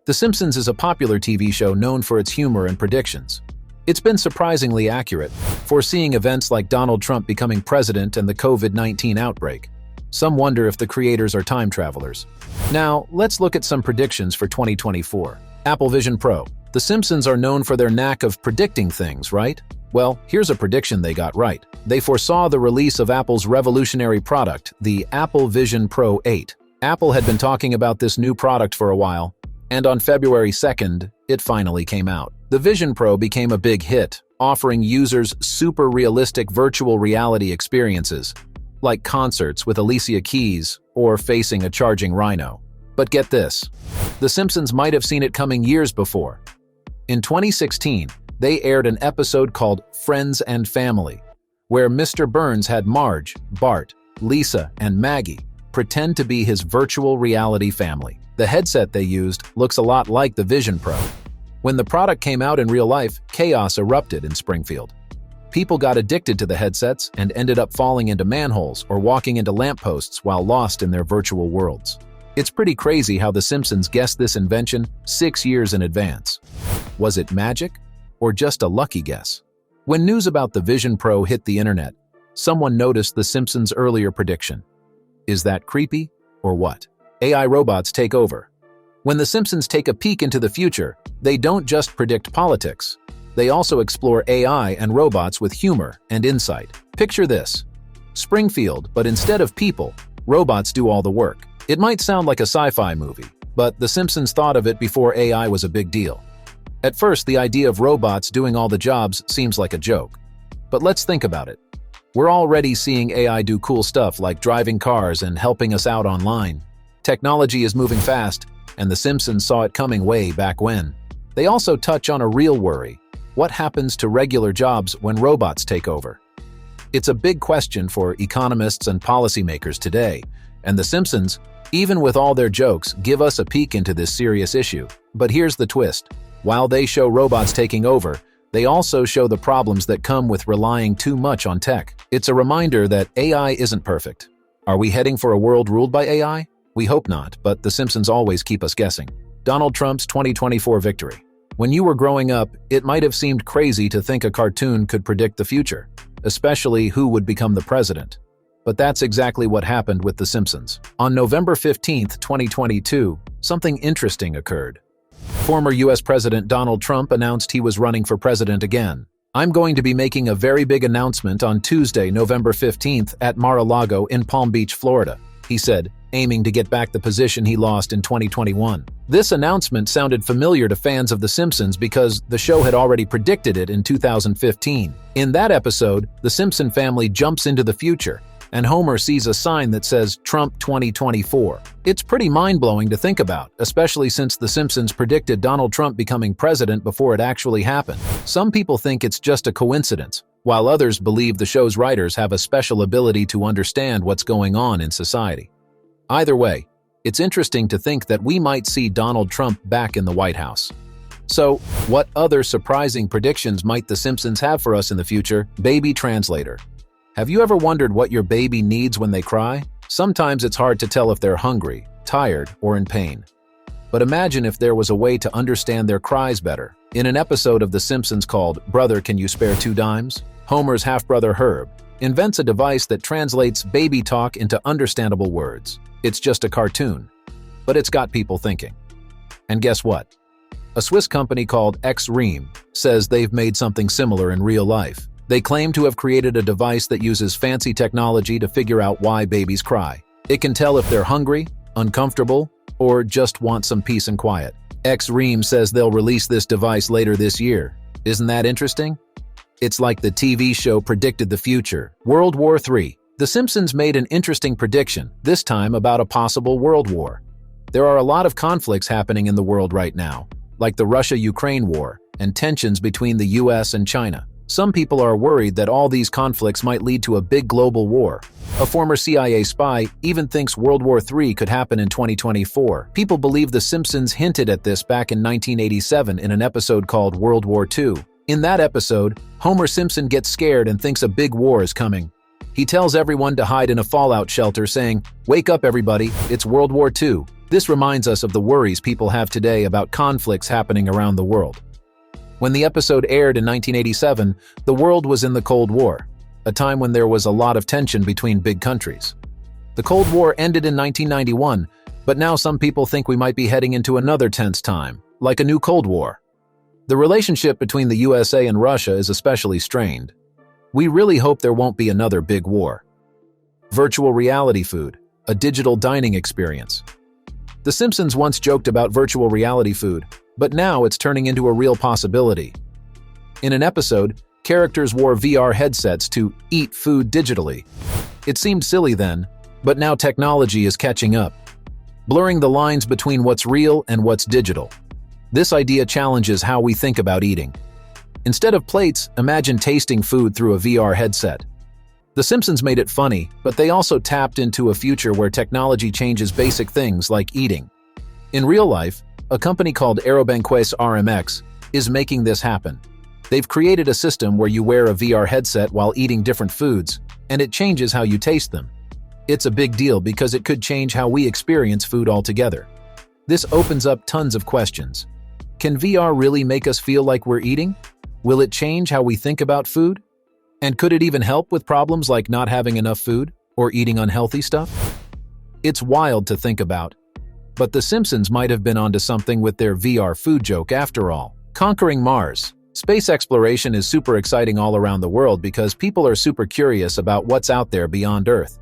The Simpsons is a popular TV show known for its humor and predictions. It's been surprisingly accurate, foreseeing events like Donald Trump becoming president and the COVID-19 outbreak. Some wonder if the creators are time travelers. Now, let's look at some predictions for 2024. Apple Vision Pro. The Simpsons are known for their knack of predicting things, right? Well, here's a prediction they got right. They foresaw the release of Apple's revolutionary product, the Apple Vision Pro 8. Apple had been talking about this new product for a while, and on February 2nd, it finally came out. The Vision Pro became a big hit, offering users super realistic virtual reality experiences, like concerts with Alicia Keys or facing a charging rhino. But get this, The Simpsons might have seen it coming years before. In 2016, they aired an episode called Friends and Family, where Mr. Burns had Marge, Bart, Lisa, and Maggie pretend to be his virtual reality family. The headset they used looks a lot like the Vision Pro. When the product came out in real life, chaos erupted in Springfield. People got addicted to the headsets and ended up falling into manholes or walking into lampposts while lost in their virtual worlds. It's pretty crazy how The Simpsons guessed this invention 6 years in advance. Was it magic or just a lucky guess? When news about the Vision Pro hit the internet, someone noticed The Simpsons' earlier prediction. Is that creepy or what? AI robots take over. When The Simpsons take a peek into the future, they don't just predict politics. They also explore AI and robots with humor and insight. Picture this: Springfield, but instead of people, robots do all the work. It might sound like a sci-fi movie, but The Simpsons thought of it before AI was a big deal. At first, the idea of robots doing all the jobs seems like a joke. But let's think about it. We're already seeing AI do cool stuff like driving cars and helping us out online. Technology is moving fast, and The Simpsons saw it coming way back when. They also touch on a real worry. What happens to regular jobs when robots take over? It's a big question for economists and policymakers today, and The Simpsons, even with all their jokes, give us a peek into this serious issue. But here's the twist. While they show robots taking over, they also show the problems that come with relying too much on tech. It's a reminder that AI isn't perfect. Are we heading for a world ruled by AI? We hope not, but The Simpsons always keep us guessing. Donald Trump's 2024 victory. When you were growing up, it might have seemed crazy to think a cartoon could predict the future, especially who would become the president. But that's exactly what happened with The Simpsons. On November 15, 2022, something interesting occurred. Former US President Donald Trump announced he was running for president again. "I'm going to be making a very big announcement on Tuesday, November 15th at Mar-a-Lago in Palm Beach, Florida," he said, aiming to get back the position he lost in 2021. This announcement sounded familiar to fans of The Simpsons because the show had already predicted it in 2015. In that episode, the Simpson family jumps into the future, and Homer sees a sign that says Trump 2024. It's pretty mind-blowing to think about, especially since The Simpsons predicted Donald Trump becoming president before it actually happened. Some people think it's just a coincidence, while others believe the show's writers have a special ability to understand what's going on in society. Either way, it's interesting to think that we might see Donald Trump back in the White House. So, what other surprising predictions might The Simpsons have for us in the future? Baby Translator. Have you ever wondered what your baby needs when they cry? Sometimes it's hard to tell if they're hungry, tired, or in pain. But imagine if there was a way to understand their cries better. In an episode of The Simpsons called "Brother, Can You Spare 2 Dimes?", Homer's half-brother Herb invents a device that translates baby talk into understandable words. It's just a cartoon, but it's got people thinking. And guess what? A Swiss company called X-Ream says they've made something similar in real life. They claim to have created a device that uses fancy technology to figure out why babies cry. It can tell if they're hungry, uncomfortable, or just want some peace and quiet. X-Ream says they'll release this device later this year. Isn't that interesting? It's like the TV show predicted the future. World War III. The Simpsons made an interesting prediction, this time about a possible world war. There are a lot of conflicts happening in the world right now, like the Russia-Ukraine war and tensions between the US and China. Some people are worried that all these conflicts might lead to a big global war. A former CIA spy even thinks World War III could happen in 2024. People believe The Simpsons hinted at this back in 1987 in an episode called World War II. In that episode, Homer Simpson gets scared and thinks a big war is coming. He tells everyone to hide in a fallout shelter, saying, "Wake up, everybody, it's World War II." This reminds us of the worries people have today about conflicts happening around the world. When the episode aired in 1987, the world was in the Cold War, a time when there was a lot of tension between big countries. The Cold War ended in 1991, but now some people think we might be heading into another tense time, like a new Cold War. The relationship between the USA and Russia is especially strained. We really hope there won't be another big war. Virtual reality food, a digital dining experience. The Simpsons once joked about virtual reality food, but now it's turning into a real possibility. In an episode, characters wore VR headsets to eat food digitally. It seemed silly then, but now technology is catching up, blurring the lines between what's real and what's digital. This idea challenges how we think about eating. Instead of plates, imagine tasting food through a VR headset. The Simpsons made it funny, but they also tapped into a future where technology changes basic things like eating. In real life, a company called Aerobanquets RMX is making this happen. They've created a system where you wear a VR headset while eating different foods, and it changes how you taste them. It's a big deal because it could change how we experience food altogether. This opens up tons of questions. Can VR really make us feel like we're eating? Will it change how we think about food? And could it even help with problems like not having enough food or eating unhealthy stuff? It's wild to think about. But The Simpsons might have been onto something with their VR food joke after all. Conquering Mars. Space exploration is super exciting all around the world because people are super curious about what's out there beyond Earth.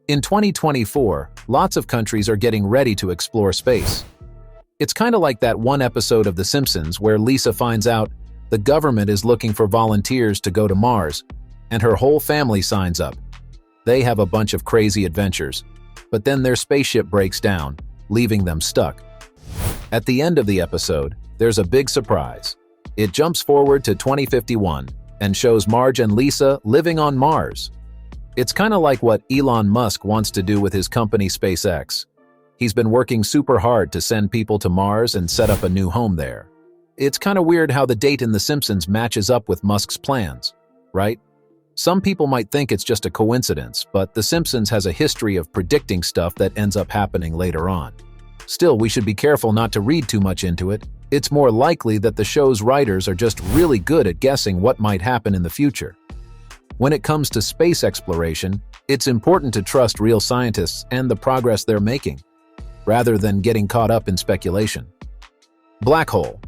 In 2024, lots of countries are getting ready to explore space. It's kind of like that one episode of The Simpsons where Lisa finds out the government is looking for volunteers to go to Mars, and her whole family signs up. They have a bunch of crazy adventures, but then their spaceship breaks down, leaving them stuck. At the end of the episode, there's a big surprise. It jumps forward to 2051 and shows Marge and Lisa living on Mars. It's kind of like what Elon Musk wants to do with his company SpaceX. He's been working super hard to send people to Mars and set up a new home there. It's kind of weird how the date in The Simpsons matches up with Musk's plans, right? Some people might think it's just a coincidence, but The Simpsons has a history of predicting stuff that ends up happening later on. Still, we should be careful not to read too much into it. It's more likely that the show's writers are just really good at guessing what might happen in the future. When it comes to space exploration, it's important to trust real scientists and the progress they're making, rather than getting caught up in speculation. Black hole.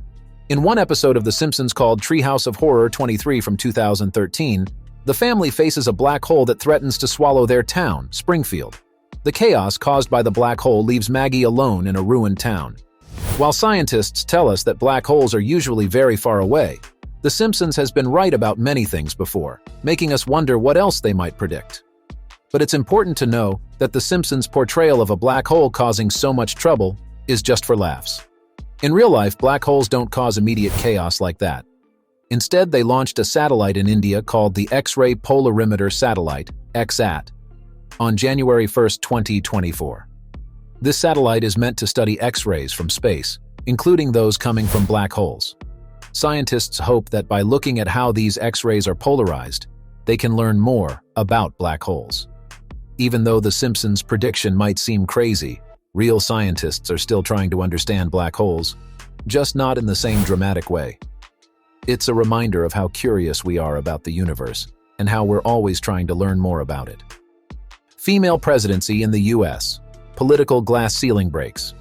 In one episode of The Simpsons called Treehouse of Horror 23 from 2013, the family faces a black hole that threatens to swallow their town, Springfield. The chaos caused by the black hole leaves Maggie alone in a ruined town. While scientists tell us that black holes are usually very far away, The Simpsons has been right about many things before, making us wonder what else they might predict. But it's important to know that The Simpsons' portrayal of a black hole causing so much trouble is just for laughs. In real life, black holes don't cause immediate chaos like that. Instead, they launched a satellite in India called the X-ray Polarimeter Satellite, XAT, on January 1, 2024. This satellite is meant to study X-rays from space, including those coming from black holes. Scientists hope that by looking at how these X-rays are polarized, they can learn more about black holes. Even though The Simpsons' prediction might seem crazy, real scientists are still trying to understand black holes, just not in the same dramatic way. It's a reminder of how curious we are about the universe and how we're always trying to learn more about it. Female presidency in the U.S. Political glass ceiling breaks.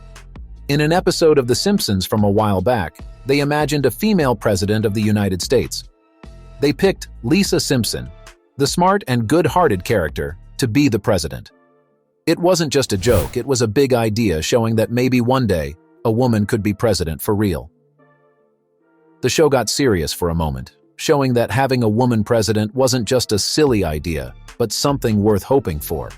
In an episode of The Simpsons from a while back, they imagined a female president of the United States. They picked Lisa Simpson, the smart and good-hearted character, to be the president. It wasn't just a joke, it was a big idea showing that maybe one day, a woman could be president for real. The show got serious for a moment, showing that having a woman president wasn't just a silly idea, but something worth hoping for.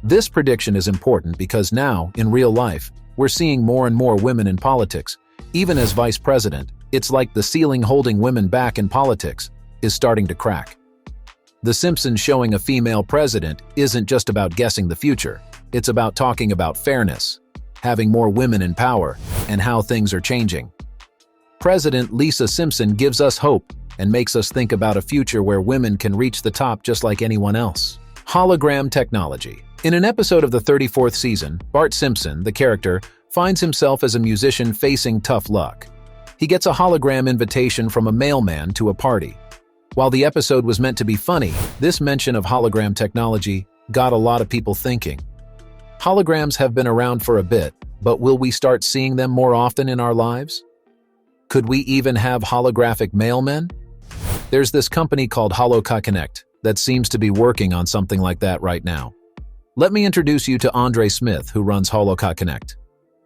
This prediction is important because now, in real life, we're seeing more and more women in politics. Even as vice president, it's like the ceiling holding women back in politics is starting to crack. The Simpsons showing a female president isn't just about guessing the future. It's about talking about fairness, having more women in power, and how things are changing. President Lisa Simpson gives us hope and makes us think about a future where women can reach the top just like anyone else. Hologram technology. In an episode of the 34th season, Bart Simpson, the character, finds himself as a musician facing tough luck. He gets a hologram invitation from a mailman to a party. While the episode was meant to be funny, this mention of hologram technology got a lot of people thinking. Holograms have been around for a bit, but will we start seeing them more often in our lives? Could we even have holographic mailmen? There's this company called Holographic that seems to be working on something like that right now. Let me introduce you to Andre Smith, who runs Holographic.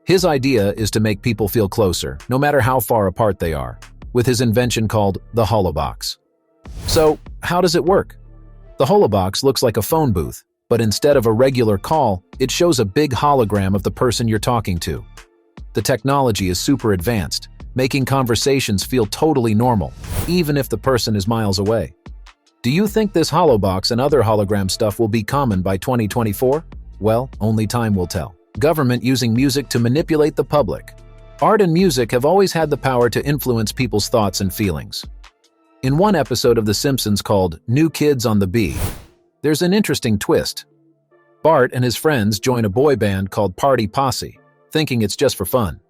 His idea is to make people feel closer, no matter how far apart they are, with his invention called the Holobox. So, how does it work? The Holobox looks like a phone booth, but instead of a regular call, it shows a big hologram of the person you're talking to. The technology is super advanced, making conversations feel totally normal, even if the person is miles away. Do you think this Holobox and other hologram stuff will be common by 2024? Well, only time will tell. Government using music to manipulate the public. Art and music have always had the power to influence people's thoughts and feelings. In one episode of The Simpsons called New Kids on the Bee, there's an interesting twist. Bart and his friends join a boy band called Party Posse, thinking it's just for fun.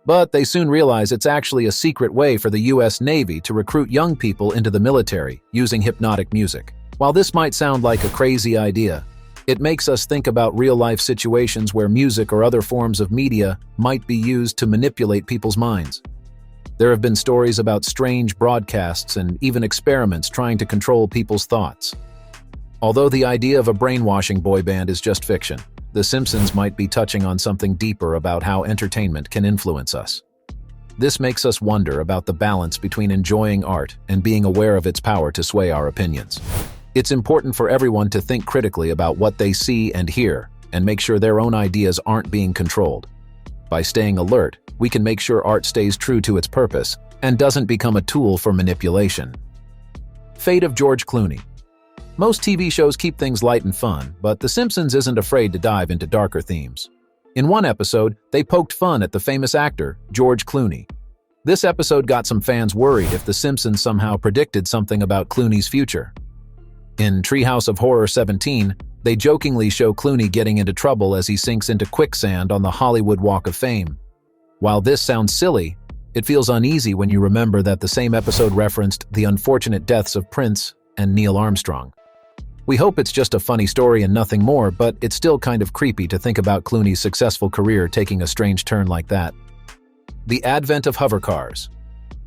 But they soon realize it's actually a secret way for the US Navy to recruit young people into the military using hypnotic music. While this might sound like a crazy idea, it makes us think about real-life situations where music or other forms of media might be used to manipulate people's minds. There have been stories about strange broadcasts and even experiments trying to control people's thoughts. Although the idea of a brainwashing boy band is just fiction, The Simpsons might be touching on something deeper about how entertainment can influence us. This makes us wonder about the balance between enjoying art and being aware of its power to sway our opinions. It's important for everyone to think critically about what they see and hear, and make sure their own ideas aren't being controlled. By staying alert, we can make sure art stays true to its purpose and doesn't become a tool for manipulation. Fate of George Clooney. Most TV shows keep things light and fun, but The Simpsons isn't afraid to dive into darker themes. In one episode, they poked fun at the famous actor, George Clooney. This episode got some fans worried if The Simpsons somehow predicted something about Clooney's future. In Treehouse of Horror 17, they jokingly show Clooney getting into trouble as he sinks into quicksand on the Hollywood Walk of Fame. While this sounds silly, it feels uneasy when you remember that the same episode referenced the unfortunate deaths of Prince and Neil Armstrong. We hope it's just a funny story and nothing more, but it's still kind of creepy to think about Clooney's successful career taking a strange turn like that. The advent of hover cars.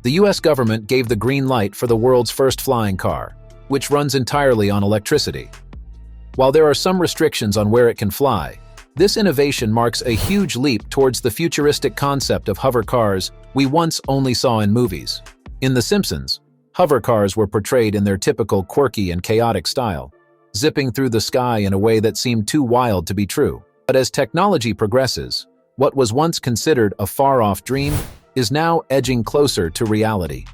The US government gave the green light for the world's first flying car, which runs entirely on electricity. While there are some restrictions on where it can fly, this innovation marks a huge leap towards the futuristic concept of hover cars we once only saw in movies. In The Simpsons, hover cars were portrayed in their typical quirky and chaotic style, zipping through the sky in a way that seemed too wild to be true. But as technology progresses, what was once considered a far-off dream is now edging closer to reality.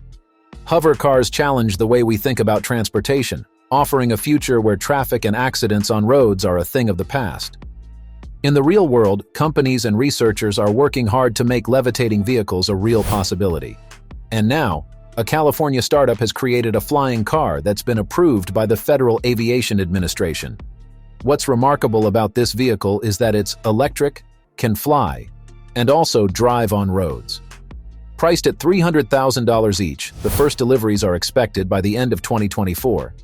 Hover cars challenge the way we think about transportation, offering a future where traffic and accidents on roads are a thing of the past. In the real world, companies and researchers are working hard to make levitating vehicles a real possibility. And now, a California startup has created a flying car that's been approved by the Federal Aviation Administration. What's remarkable about this vehicle is that it's electric, can fly, and also drive on roads. Priced at $300,000 each, the first deliveries are expected by the end of 2024.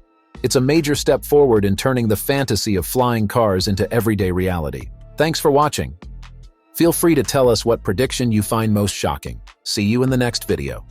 It's a major step forward in turning the fantasy of flying cars into everyday reality. Thanks for watching. Feel free to tell us what prediction you find most shocking. See you in the next video.